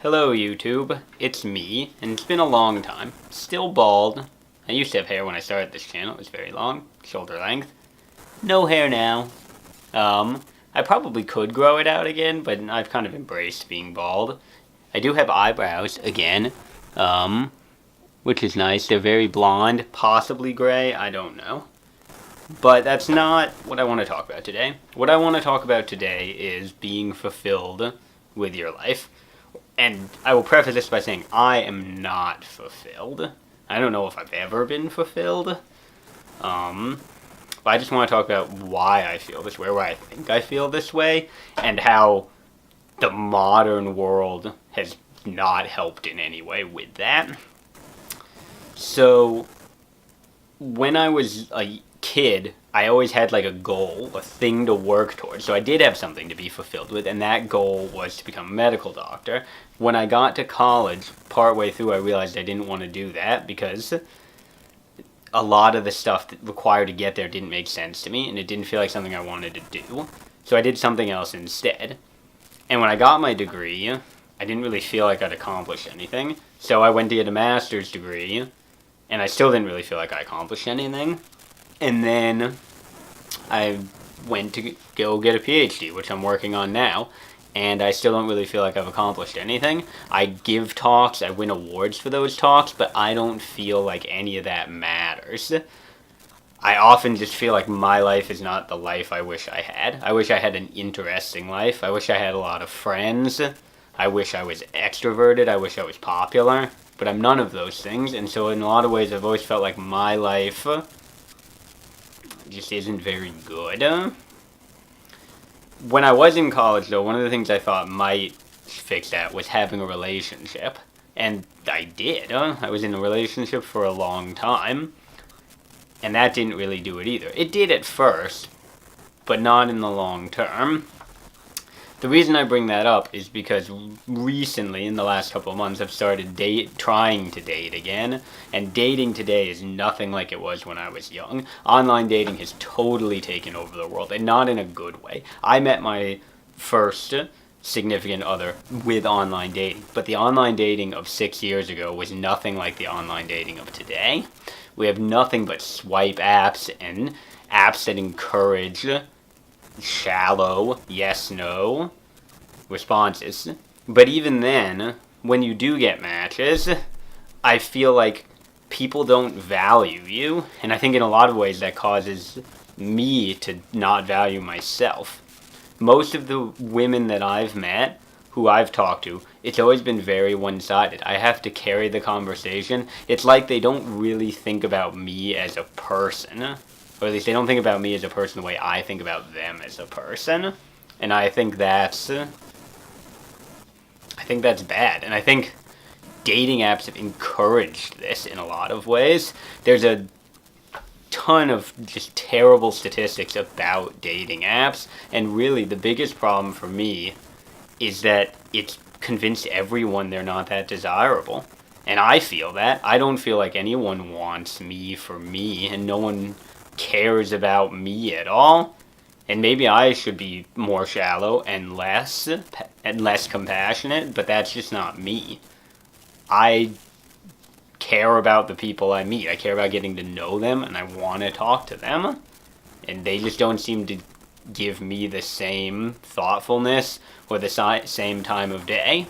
Hello YouTube, it's me, and it's been a long time. Still bald. I used to have hair when I started this channel, it was very long, shoulder length. No hair now. I probably could grow it out again, but I've kind of embraced being bald. I do have eyebrows, again, which is nice. They're very blonde, possibly gray, I don't know. But that's not what I want to talk about today. What I want to talk about today is being fulfilled with your life. And I will preface this by saying I am not fulfilled. I don't know if I've ever been fulfilled. But I just want to talk about why I feel this way, why I think I feel this way, and how the modern world has not helped in any way with that. So, when I was a kid, I always had like a goal, a thing to work towards. So I did have something to be fulfilled with, and that goal was to become a medical doctor. When I got to college, partway through, I realized I didn't want to do that because a lot of the stuff that required to get there didn't make sense to me, and it didn't feel like something I wanted to do. So I did something else instead. And when I got my degree, I didn't really feel like I'd accomplished anything. So I went to get a master's degree, and I still didn't really feel like I accomplished anything. And then I went to go get a PhD, which I'm working on now, and I still don't really feel like I've accomplished anything. I give talks, I win awards for those talks, but I don't feel like any of that matters. I often just feel like my life is not the life I wish I had. I wish I had an interesting life. I wish I had a lot of friends. I wish I was extroverted. I wish I was popular. But I'm none of those things, and so in a lot of ways I've always felt like my life just isn't very good. When I was in college, though, one of the things I thought might fix that was having a relationship. And I did. I was in a relationship for a long time. And that didn't really do it either. It did at first, but not in the long term. The reason I bring that up is because recently, in the last couple of months, I've started trying to date again, and dating today is nothing like it was when I was young. Online dating has totally taken over the world, and not in a good way. I met my first significant other with online dating, but the online dating of 6 years ago was nothing like the online dating of today. We have nothing but swipe apps and apps that encourage shallow yes/no responses. But even then, when you do get matches, I feel like people don't value you, and I think in a lot of ways that causes me to not value myself. Most of the women that I've met, who I've talked to, it's always been very one-sided. I have to carry the conversation. It's like they don't really think about me as a person. Or at least they don't think about me as a person the way I think about them as a person. And I think that's bad. And I think dating apps have encouraged this in a lot of ways. There's a ton of just terrible statistics about dating apps. And really the biggest problem for me is that it's convinced everyone they're not that desirable. And I feel that. I don't feel like anyone wants me for me, and no one cares about me at all. And maybe I should be more shallow and less compassionate, but that's just not me. I care about the people I meet. I care about getting to know them, and I want to talk to them. And they just don't seem to give me the same thoughtfulness or the same time of day.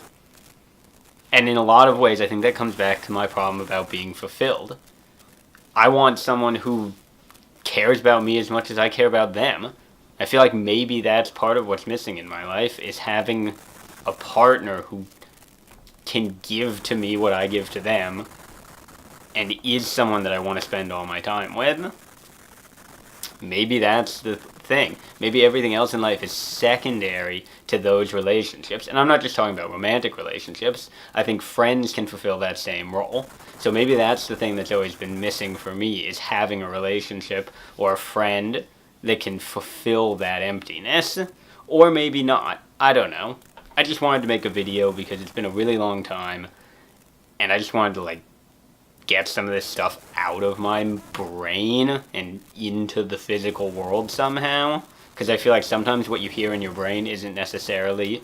And in a lot of ways, I think that comes back to my problem about being fulfilled. I want someone who cares about me as much as I care about them. I feel like maybe that's part of what's missing in my life, is having a partner who can give to me what I give to them, and is someone that I want to spend all my time with. Maybe that's the thing. Maybe everything else in life is secondary to those relationships. And I'm not just talking about romantic relationships. I think friends can fulfill that same role. So maybe that's the thing that's always been missing for me, is having a relationship or a friend that can fulfill that emptiness. Or maybe not. I don't know. I just wanted to make a video because it's been a really long time, and I just wanted to get some of this stuff out of my brain and into the physical world somehow. Because I feel like sometimes what you hear in your brain isn't necessarily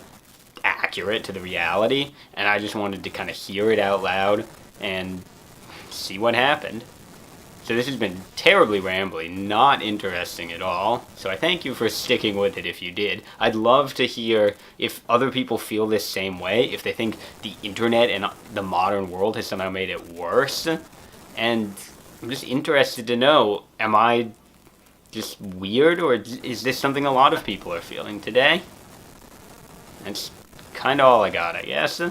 accurate to the reality, and I just wanted to kind of hear it out loud and see what happened. So this has been terribly rambly, not interesting at all. So I thank you for sticking with it if you did. I'd love to hear if other people feel this same way, if they think the internet and the modern world has somehow made it worse. And I'm just interested to know, am I just weird, or is this something a lot of people are feeling today? That's kind of all I got, I guess.